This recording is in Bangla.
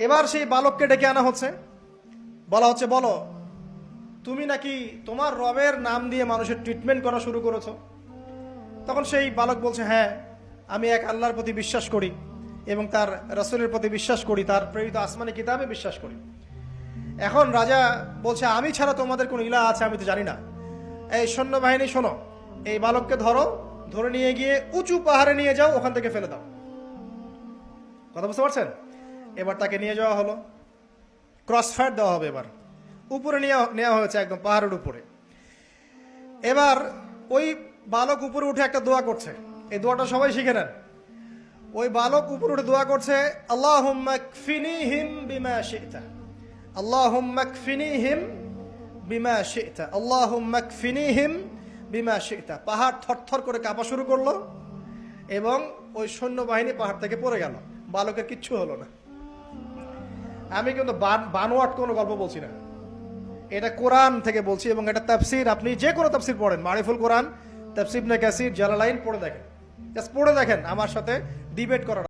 এবার সেই বালককে ডেকে আনা হচ্ছে, বলা হচ্ছে বলো তুমি নাকি তোমার রবের নাম দিয়ে মানুষের ট্রিটমেন্ট করা শুরু করেছো। তখন সেই বালক বলছে, হ্যাঁ আমি এক আল্লাহর প্রতি বিশ্বাস করি এবং তার রাসূলের প্রতি বিশ্বাস করি, তার প্রেরিত আসমানি কিতাবে বিশ্বাস করি। এখন রাজা বলছে, আমি ছাড়া তোমাদের কোন ইলাহ আছে আমি তো জানি না। এই সৈন্যবাহিনী শোনো, এই বালককে ধরো, ধরে নিয়ে গিয়ে উঁচু পাহাড়ে নিয়ে যাও, ওখান থেকে ফেলে দাও। কথা বুঝতে পারছেন? এবার তাকে নিয়ে যাওয়া হলো, ক্রস ফায়ার দেওয়া হবে। এবার উপরে নেওয়া হয়েছে, একদম পাহাড়ের উপরে। এবার ওই বালক উপরে উঠে একটা দোয়া করছে, এই দোয়াটা সবাই শিখে নেন। ওই বালক উপরে উঠে দোয়া করছে, আল্লাহুম্মা কফিনিহিম বিমা শি'তা, আল্লাহুম্মা কফিনিহিম বিমা শি'তা, আল্লাহুম্মা কফিনিহিম বিমা শি'তা। পাহাড় থরথর করে কাঁপা শুরু করলো এবং ওই সৈন্যবাহিনী পাহাড় থেকে পড়ে গেল। বালকের কিচ্ছু হলো না। আমি কিন্তু বানোয়াট কোনো গল্প বলছি না, এটা কোরআন থেকে বলছি এবং এটা তাফসীর। আপনি যে কোনো তাফসীর পড়েন, মারিফুল কোরআন, তাফসীর ইবনে কাসির, জালালাইন পড়ে দেখেন, জাস্ট পড়ে দেখেন, আমার সাথে ডিবেট করার